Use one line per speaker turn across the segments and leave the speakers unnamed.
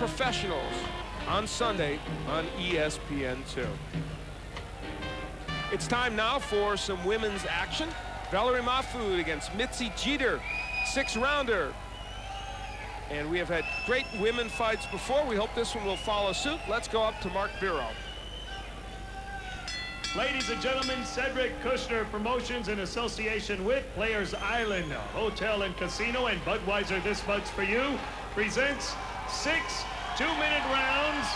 professionals on Sunday on ESPN2. It's time now for some women's action. Valerie Mahfood against Mitzi Jeter, 6-rounder. And we have had great women fights before. We hope this one will follow suit. Let's go up to Mark Biro.
Ladies and gentlemen, Cedric Kushner Promotions in association with Players Island Hotel and Casino and Budweiser This Bud's For You presents 6 2-minute rounds,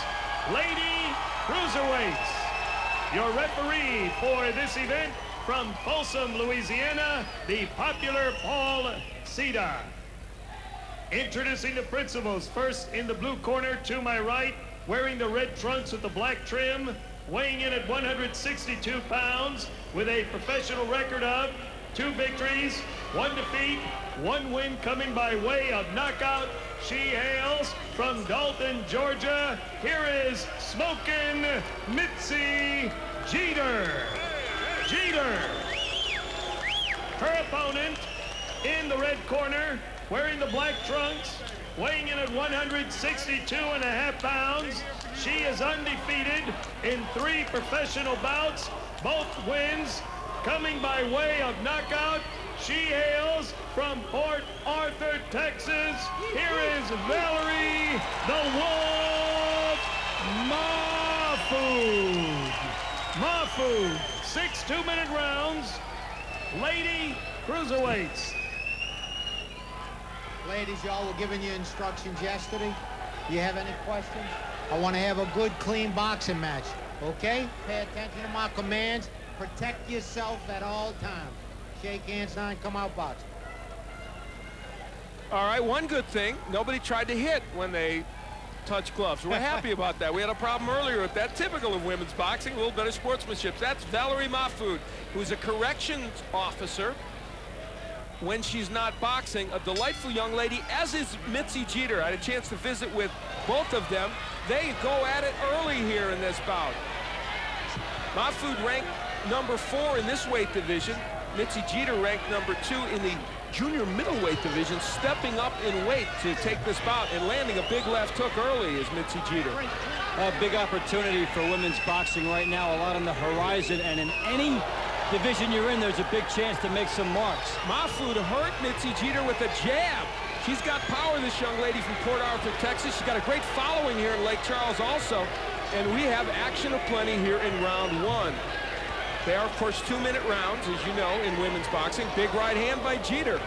Lady Cruiserweights. Your referee for this event from Folsom, Louisiana, the popular Paul Cedar. Introducing the principals. First in the blue corner to my right, wearing the red trunks with the black trim, weighing in at 162 pounds with a professional record of 2 victories, 1 defeat, 1 win coming by way of knockout. She hails from Dalton, Georgia. Here is Smokin' Mitzi Jeter. Jeter. Her opponent in the red corner, wearing the black trunks, weighing in at 162.5 pounds. She is undefeated in 3 professional bouts, both wins coming by way of knockout. She hails from Port Arthur, Texas. Here is Valerie the Wolf Mahfood. Mahfood, 6 2-minute rounds, Lady Cruiserweights.
Ladies, y'all were giving you instructions yesterday. Do you have any questions? I want to have a good, clean boxing match, okay? Pay attention to my commands. Protect yourself at all times. Shake hands now and come out boxing.
All right, one good thing, nobody tried to hit when they touched gloves. We're happy about that. We had a problem earlier with that, typical of women's boxing, a little better sportsmanship. That's Valerie Mahfood, who's a corrections officer when she's not boxing. A delightful young lady, as is Mitzi Jeter. I had a chance to visit with both of them. They go at it early here in this bout. Mahfood ranked number 4 in this weight division. Mitzi Jeter ranked number 2 in the junior middleweight division, stepping up in weight to take this bout and landing a big left hook early is Mitzi Jeter.
A big opportunity for women's boxing right now, a lot on the horizon, and in any division you're in, there's a big chance to make some marks.
Mahfood hurt Mitzi Jeter with a jab. She's got power, this young lady from Port Arthur, Texas. She's got a great following here in Lake Charles also. And we have action aplenty here in round 1. They are, of course, 2-minute rounds, as you know, in women's boxing. Big right hand by Jeter.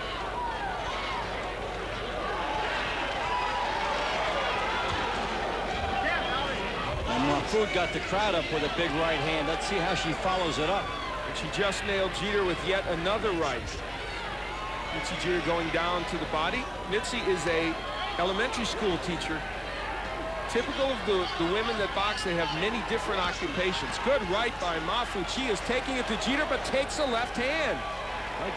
And Mahfood got the crowd up with a big right hand. Let's see how she follows it up.
And she just nailed Jeter with yet another right. Mitzi Jeter going down to the body. Mitzi is a elementary school teacher. Typical of the women that box, they have many different occupations. Good right by Mahfood. She is taking it to Jeter, but takes a left hand.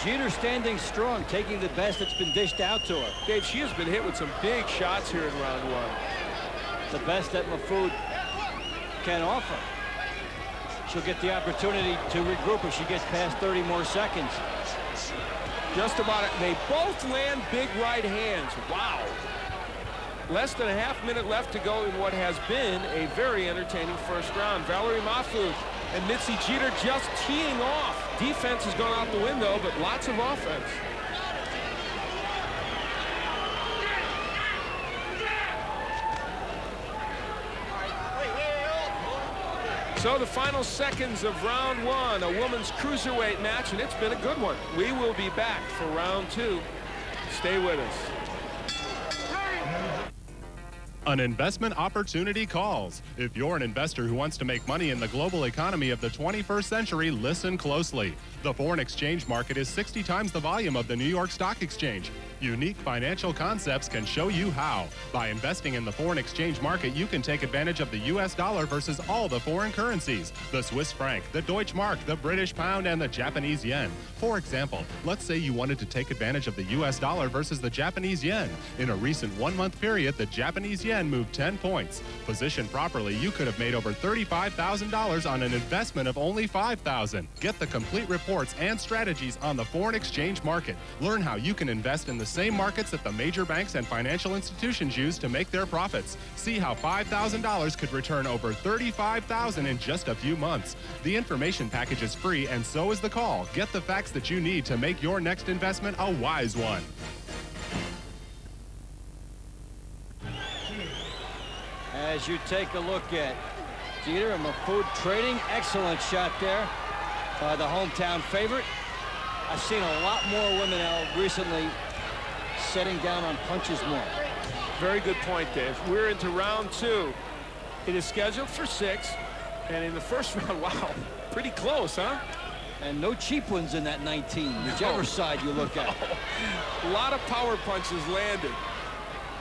Jeter standing strong, taking the best that's been dished out to her.
Dave, she has been hit with some big shots here in round 1.
The best that Mahfood can offer. She'll get the opportunity to regroup if she gets past 30 more seconds.
Just about it. They both land big right hands. Wow. Less than a half-minute left to go in what has been a very entertaining first round. Valerie Mahfood and Mitzi Jeter just teeing off. Defense has gone out the window, but lots of offense. So the final seconds of round 1, a women's cruiserweight match, and it's been a good one. We will be back for round 2. Stay with us.
An investment opportunity calls. If you're an investor who wants to make money in the global economy of the 21st century, listen closely. The foreign exchange market is 60 times the volume of the New York Stock Exchange. Unique financial concepts can show you how. By investing in the foreign exchange market, you can take advantage of the U.S. dollar versus all the foreign currencies. The Swiss franc, the Deutsche Mark, the British pound, and the Japanese yen. For example, let's say you wanted to take advantage of the U.S. dollar versus the Japanese yen. In a recent 1-month period, the Japanese yen moved 10 points. Positioned properly, you could have made over $35,000 on an investment of only $5,000. Get the complete reports and strategies on the foreign exchange market. Learn how you can invest in the same markets that the major banks and financial institutions use to make their profits. See how $5,000 could return over $35,000 in just a few months. The information package is free, and so is the call. Get the facts that you need to make your next investment a wise one.
As you take a look at Jeter and Mahfood trading, excellent shot there by the hometown favorite. I've seen a lot more women out recently setting down on punches more.
Very good point, Dave. We're into round 2. It is scheduled for 6, and in the first round, wow, pretty close, huh?
And no cheap ones in that 19, whichever side you look at.
A lot of power punches landed.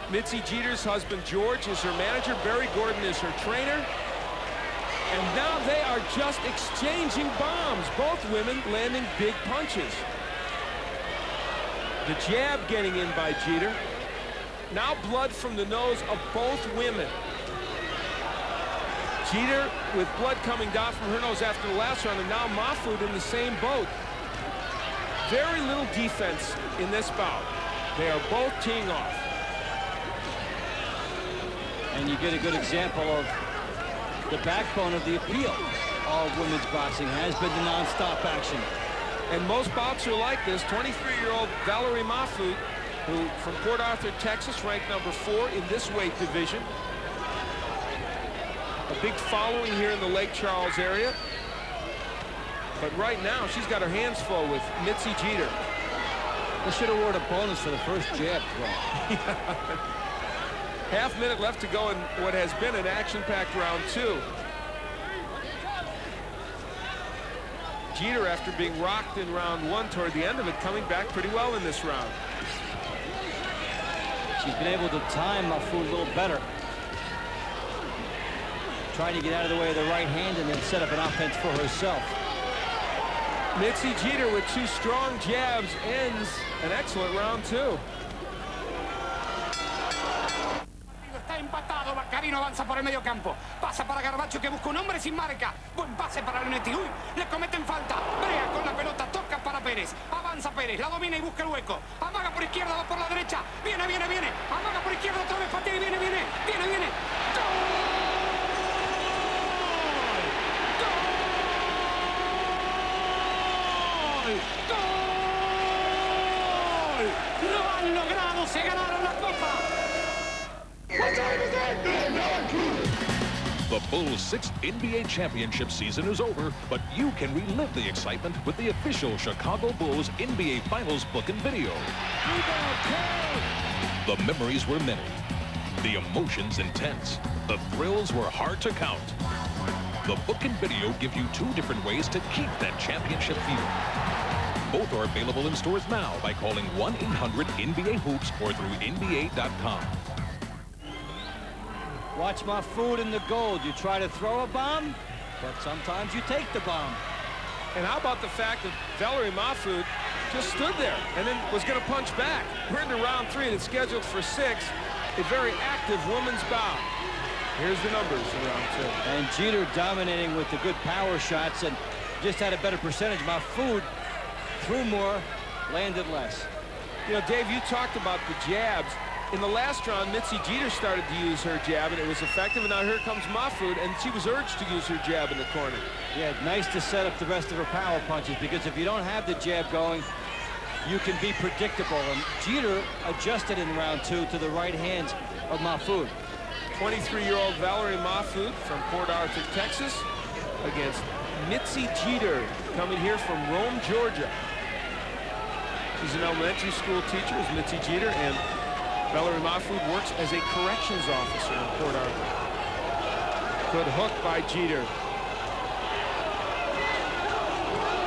Mitzi Jeter's husband, George, is her manager. Barry Gordon is her trainer. And now they are just exchanging bombs. Both women landing big punches. The jab getting in by Jeter. Now blood from the nose of both women. Jeter with blood coming down from her nose after the last round, and now Mahfood in the same boat. Very little defense in this bout. They are both teeing off.
And you get a good example of the backbone of the appeal of women's boxing has been the non-stop action.
And most bouts are like this. 23-year-old Valerie Mahfood, who from Port Arthur, Texas, ranked number 4 in this weight division. A big following here in the Lake Charles area. But right now, she's got her hands full with Mitzi Jeter.
They should award a bonus for the first jab throw.
Half minute left to go in what has been an action-packed round 2. Jeter, after being rocked in round 1 toward the end of it, coming back pretty well in this round.
She's been able to time Mahfood a little better. Trying to get out of the way of the right hand and then set up an offense for herself.
Mitzi Jeter with 2 strong jabs ends an excellent round 2.
Empatado, Baccarino avanza por el medio campo, pasa para Garbacho que busca un hombre sin marca, buen pase para Leonetti, uy, le cometen falta, brea con la pelota, toca para Pérez, avanza Pérez, la domina y busca el hueco, amaga por izquierda, va por la derecha, viene, amaga por izquierda otra vez, patea y viene, ¡gol! ¡Lo han logrado! ¡Se ganaron la copa!
The Bulls' 6th NBA championship season is over, but you can relive the excitement with the official Chicago Bulls NBA Finals book and video. The memories were many, the emotions intense, the thrills were hard to count. The book and video give you 2 different ways to keep that championship feeling. Both are available in stores now by calling 1-800-NBA-HOOPS or through NBA.com.
Watch Mahfood in the gold. You try to throw a bomb, but sometimes you take the bomb.
And how about the fact that Valerie Mahfood just stood there and then was going to punch back? We're into round 3 and it's scheduled for 6. A very active women's bout. Here's the numbers in round 2.
And Jeter dominating with the good power shots and just had a better percentage. Mahfood threw more, landed less.
You know, Dave, you talked about the jabs. In the last round, Mitzi Jeter started to use her jab, and it was effective. And now here comes Mahfood, and she was urged to use her jab in the corner.
Yeah, nice to set up the rest of her power punches, because if you don't have the jab going, you can be predictable. And Jeter adjusted in round 2 to the right hands of Mahfood.
23-year-old Valerie Mahfood from Port Arthur, Texas, against Mitzi Jeter, coming here from Rome, Georgia. She's an elementary school teacher, is Mitzi Jeter, and Valerie Mahfood works as a corrections officer in Port Arthur. Good hook by Jeter.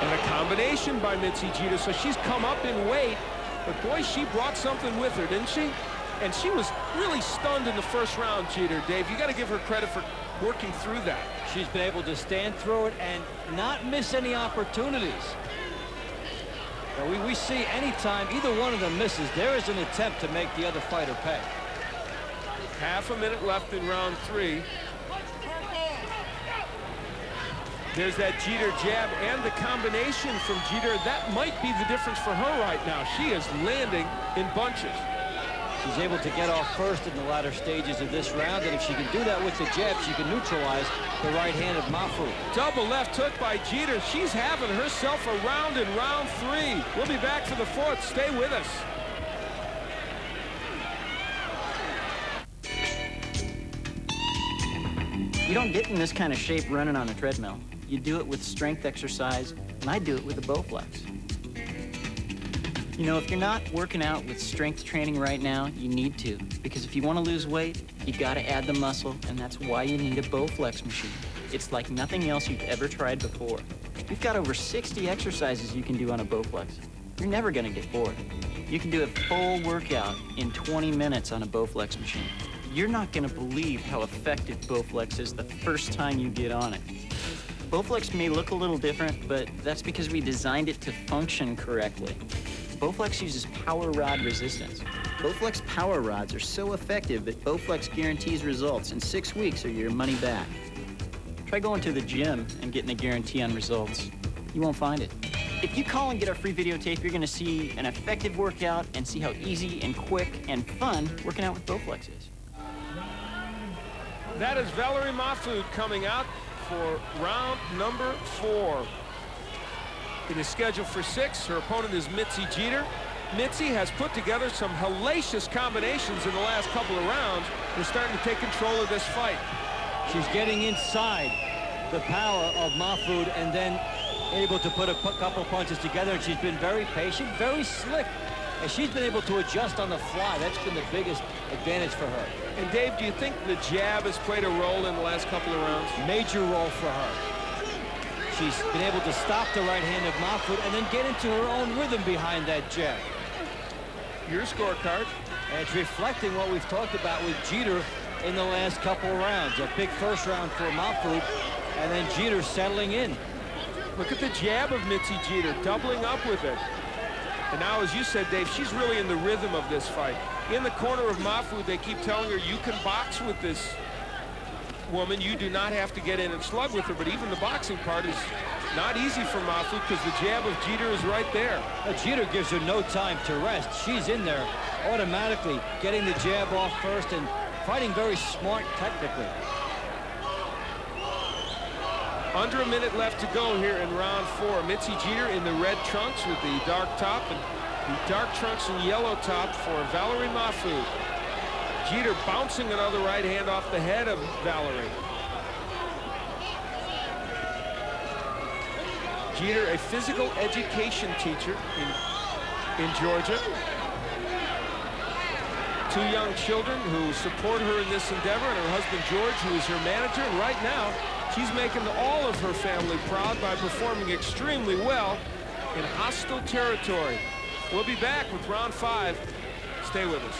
And a combination by Mitzi Jeter, so she's come up in weight, but boy, she brought something with her, didn't she? And she was really stunned in the first round, Jeter. Dave, you got to give her credit for working through that.
She's been able to stand through it and not miss any opportunities. We see anytime either one of them misses, there is an attempt to make the other fighter pay.
Half a minute left in round 3. There's that Jeter jab and the combination from Jeter. That might be the difference for her right now. She is landing in bunches.
She's able to get off first in the latter stages of this round, and if she can do that with the jab, she can neutralize the right hand of Mahfood.
Double left hook by Jeter. She's having herself a round in round 3. We'll be back for the 4th. Stay with us.
You don't get in this kind of shape running on a treadmill. You do it with strength exercise, and I do it with a Bowflex. You know, if you're not working out with strength training right now, you need to. Because if you want to lose weight, you got to add the muscle, and that's why you need a Bowflex machine. It's like nothing else you've ever tried before. We've got over 60 exercises you can do on a Bowflex. You're never going to get bored. You can do a full workout in 20 minutes on a Bowflex machine. You're not going to believe how effective Bowflex is the first time you get on it. Bowflex may look a little different, but that's because we designed it to function correctly. Bowflex uses power rod resistance. Bowflex power rods are so effective that Bowflex guarantees results in 6 weeks or your money back. Try going to the gym and getting a guarantee on results. You won't find it. If you call and get our free videotape, you're going to see an effective workout and see how easy and quick and fun working out with Bowflex is.
That is Valerie Mahfood coming out for round number 4. It is scheduled for 6. Her opponent is Mitzi Jeter. Mitzi has put together some hellacious combinations in the last couple of rounds. We're starting to take control of this fight.
She's getting inside the power of Mahfood and then able to put a couple punches together. And she's been very patient, very slick. And she's been able to adjust on the fly. That's been the biggest advantage for her.
And Dave, do you think the jab has played a role in the last couple of rounds?
Major role for her. She's been able to stop the right hand of Mahfood and then get into her own rhythm behind that jab.
Your scorecard.
And it's reflecting what we've talked about with Jeter in the last couple of rounds. A big first round for Mahfood, and then Jeter settling in.
Look at the jab of Mitzi Jeter, doubling up with it. And now, as you said, Dave, she's really in the rhythm of this fight. In the corner of Mahfood, they keep telling her, you can box with this woman. You do not have to get in and slug with her. But even the boxing part is not easy for Mahfood because the jab of Jeter is right there.
Jeter gives her no time to rest. She's in there automatically, getting the jab off first and fighting very smart technically.
Under a minute left to go here in round 4. Mitzi Jeter in the red trunks with the dark top, and the dark trunks and yellow top for Valerie Mahfood. Jeter bouncing another right hand off the head of Valerie. Jeter, a physical education teacher in Georgia. 2 young children who support her in this endeavor, and her husband George, who is her manager. And right now, she's making all of her family proud by performing extremely well in hostile territory. We'll be back with round 5. Stay with us.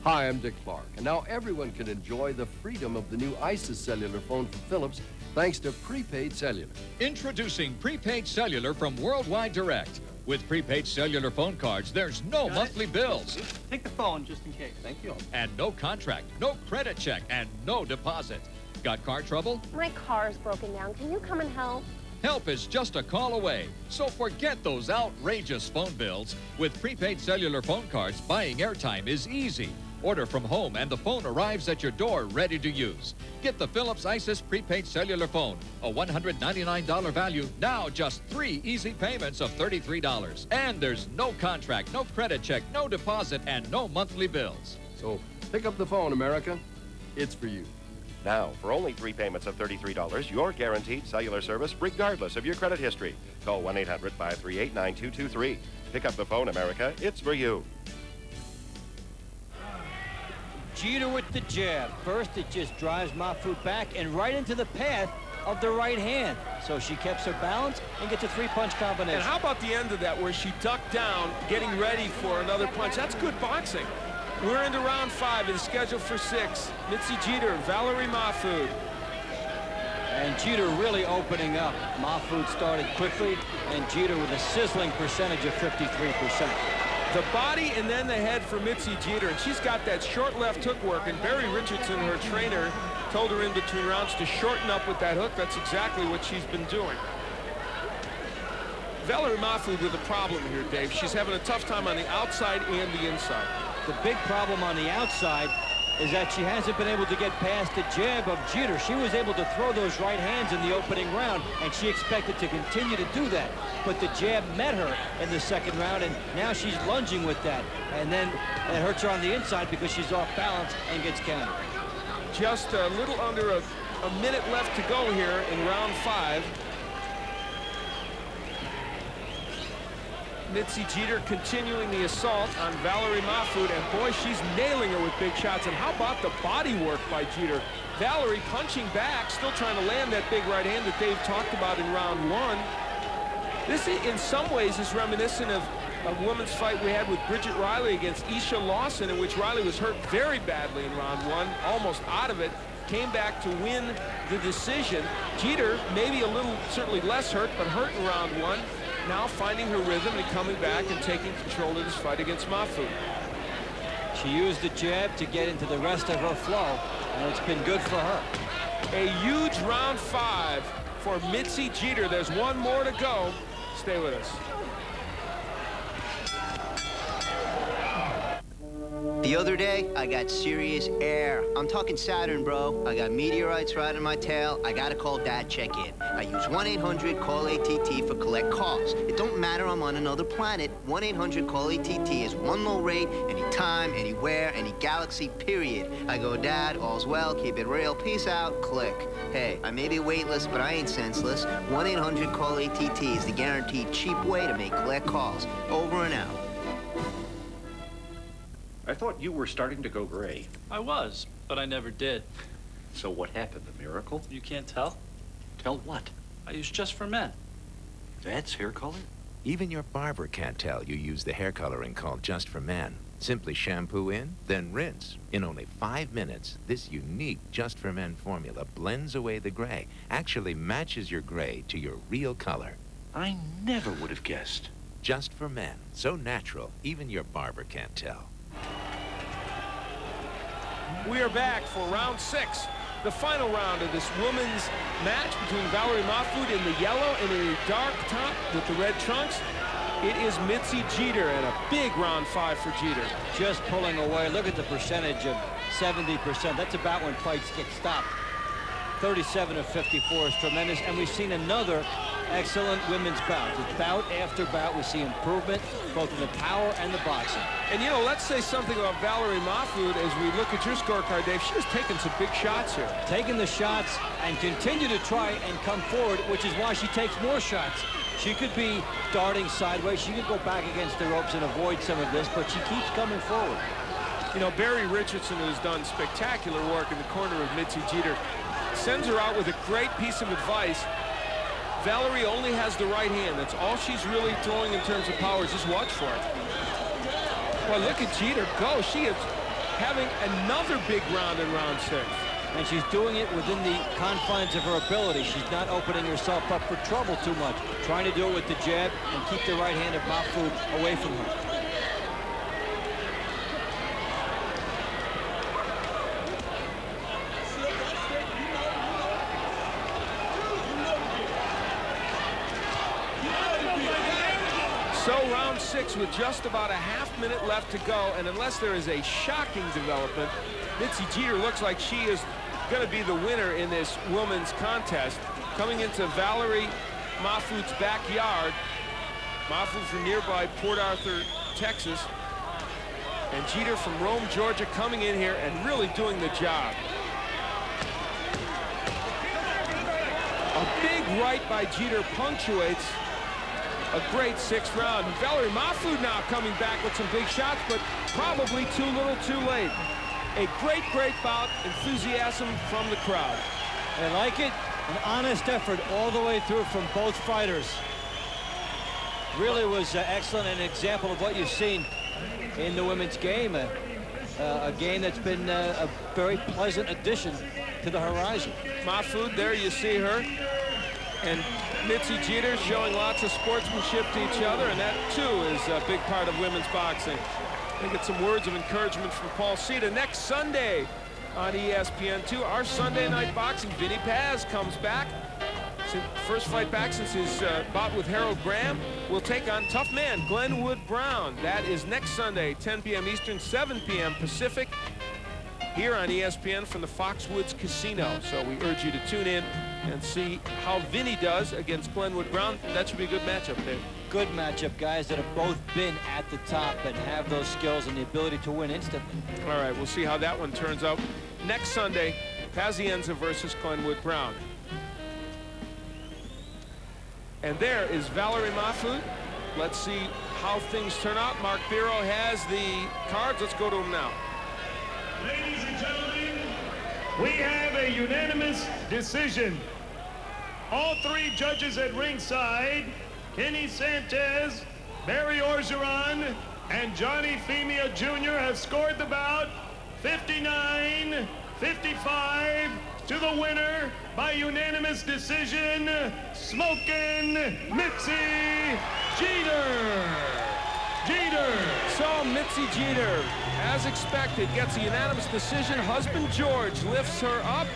Hi, I'm Dick Clark, and now everyone can enjoy the freedom of the new ISIS cellular phone from Philips thanks to prepaid cellular.
Introducing prepaid cellular from Worldwide Direct. With prepaid cellular phone cards, there's no monthly bills.
Take the phone just in case.
Thank you.
And no contract, no credit check, and no deposit. Got car trouble?
My car's broken down. Can you come and help?
Help is just a call away. So forget those outrageous phone bills. With prepaid cellular phone cards, buying airtime is easy. Order from home and the phone arrives at your door ready to use. Get the Philips ISIS prepaid cellular phone. A $199 value, now just 3 easy payments of $33. And there's no contract, no credit check, no deposit, and no monthly bills.
So pick up the phone, America. It's for you.
Now, for only 3 payments of $33, you're guaranteed cellular service regardless of your credit history. Call 1-800-538-9223. Pick up the phone, America. It's for you.
Jeter with the jab. First, it just drives Mahfood back and right into the path of the right hand. So she keeps her balance and gets a 3-punch combination.
And how about the end of that where she ducked down, getting ready for another punch? That's good boxing. We're into round 5. It's scheduled for 6. Mitzi Jeter, Valerie Mahfood.
And Jeter really opening up. Mahfood started quickly, and Jeter with a sizzling percentage of 53%.
The body and then the head for Mitzi Jeter, and she's got that short left hook work, and Barry Richardson, her trainer, told her in between rounds to shorten up with that hook. That's exactly what she's been doing. Valerie Mahfood with a problem here, Dave. She's having a tough time on the outside and the inside.
The big problem on the outside is that she hasn't been able to get past the jab of Jeter. She was able to throw those right hands in the opening round, and she expected to continue to do that. But the jab met her in the second round, and now she's lunging with that. And then it hurts her on the inside because she's off balance and gets countered.
Just a little under a minute left to go here in round 5. Mitzi Jeter continuing the assault on Valerie Mahfood, and boy, she's nailing her with big shots. And how about the body work by Jeter? Valerie punching back, still trying to land that big right hand that Dave talked about in round 1. This, in some ways, is reminiscent of a women's fight we had with Bridget Riley against Isha Lawson, in which Riley was hurt very badly in round 1, almost out of it, came back to win the decision. Jeter, maybe a little, certainly less hurt, but hurt in round 1. Now finding her rhythm and coming back and taking control of this fight against Mahfood.
She used the jab to get into the rest of her flow, and it's been good for her.
A huge round 5 for Mitzi Jeter. There's one more to go. Stay with us.
The other day, I got serious air. I'm talking Saturn, bro. I got meteorites riding my tail. I gotta call Dad, check in. I use 1-800-CALL-ATT for collect calls. It don't matter I'm on another planet. 1-800-CALL-ATT is one low rate, anytime, anywhere, any galaxy, period. I go, Dad, all's well, keep it real, peace out, click. Hey, I may be weightless, but I ain't senseless. 1-800-CALL-ATT is the guaranteed cheap way to make collect calls. Over and out.
I thought you were starting to go gray.
I was, but I never did.
So what happened, the miracle?
You can't tell?
Tell what?
I use Just for Men.
That's hair color?
Even your barber can't tell you use the hair coloring called Just for Men. Simply shampoo in, then rinse. In only 5 minutes, this unique Just for Men formula blends away the gray, actually matches your gray to your real color.
I never would have guessed.
Just for Men. So natural, even your barber can't tell.
We are back for round 6, the final round of this women's match between Valerie Mahfood in the yellow and in the dark top with the red trunks. It is Mitzi Jeter, and a big round 5 for Jeter.
Just pulling away. Look at the percentage of 70%. That's about when fights get stopped. 37 of 54 is tremendous, and we've seen another excellent women's bout. Bout after bout, we see improvement both in the power and the boxing.
And, you know, let's say something about Valerie Mahfood as we look at your scorecard, Dave. She was taking some big shots here.
Taking the shots and continue to try and come forward, which is why she takes more shots. She could be darting sideways. She could go back against the ropes and avoid some of this, but she keeps coming forward.
You know, Barry Richardson, who's done spectacular work in the corner of Mitzi Jeter, sends her out with a great piece of advice. Valerie only has the right hand. That's all she's really throwing in terms of power. Just watch for it. Well, look at Jeter go. She is having another big round in round 6.
And she's doing it within the confines of her ability. She's not opening herself up for trouble too much. Trying to do it with the jab and keep the right hand of Mahfood away from her.
So round 6 with just about a half-minute left to go, and unless there is a shocking development, Mitzi Jeter looks like she is going to be the winner in this women's contest. Coming into Valerie Mahfood's backyard. Mahfood from nearby Port Arthur, Texas. And Jeter from Rome, Georgia, coming in here and really doing the job. A big right by Jeter punctuates a great 6th round. Valerie Mahfood now coming back with some big shots, but probably too little too late. A great, great bout. Enthusiasm from the crowd.
I like it. An honest effort all the way through from both fighters. Really was excellent, an example of what you've seen in the women's game. A game that's been a very pleasant addition to the horizon.
Mahfood, there you see her. And Mitzi Jeter showing lots of sportsmanship to each other, and that, too, is a big part of women's boxing. We get some words of encouragement from Paul Cita. Next Sunday on ESPN2, our Sunday night boxing. Vinny Paz comes back. First fight back since his bout with Harold Graham. Will take on tough man Glenwood Brown. That is next Sunday, 10 p.m. Eastern, 7 p.m. Pacific, here on ESPN from the Foxwoods Casino. So we urge you to tune in and see how Vinny does against Glenwood Brown. That should be a good matchup, Dave.
Good matchup, guys that have both been at the top and have those skills and the ability to win instantly.
All right, we'll see how that one turns out. Next Sunday, Pazienza versus Glenwood Brown. And there is Valerie Mahfood. Let's see how things turn out. Mark Biro has the cards. Let's go to him now.
Ladies and gentlemen, we have a unanimous decision. All three judges at ringside, Kenny Sanchez, Barry Orgeron, and Johnny Femia Jr. have scored the bout 59-55 to the winner by unanimous decision, Smokin' Mitzi Jeter.
So Mitzi Jeter, as expected, gets a unanimous decision. Husband George lifts her up,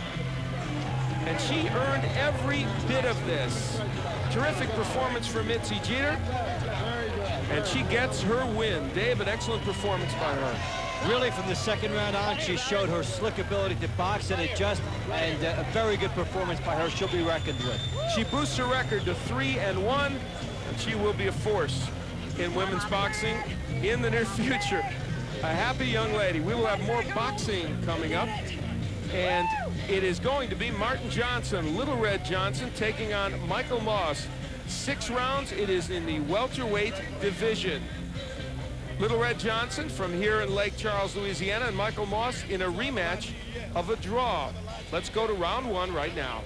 and she earned every bit of this. Terrific performance for Mitzi Jeter, and she gets her win. Dave, an excellent performance by her.
Really, from the second round on, she showed her slick ability to box and adjust, and a very good performance by her. She'll be reckoned with.
She boosts her record to 3-1, and she will be a force in women's boxing in the near future. A happy young lady. We will have more boxing coming up, and it is going to be Martin Johnson, Little Red Johnson, taking on Michael Moss. 6 rounds. It is in the welterweight division. Little Red Johnson from here in Lake Charles, Louisiana, and Michael Moss in a rematch of a draw. Let's go to round 1 right now.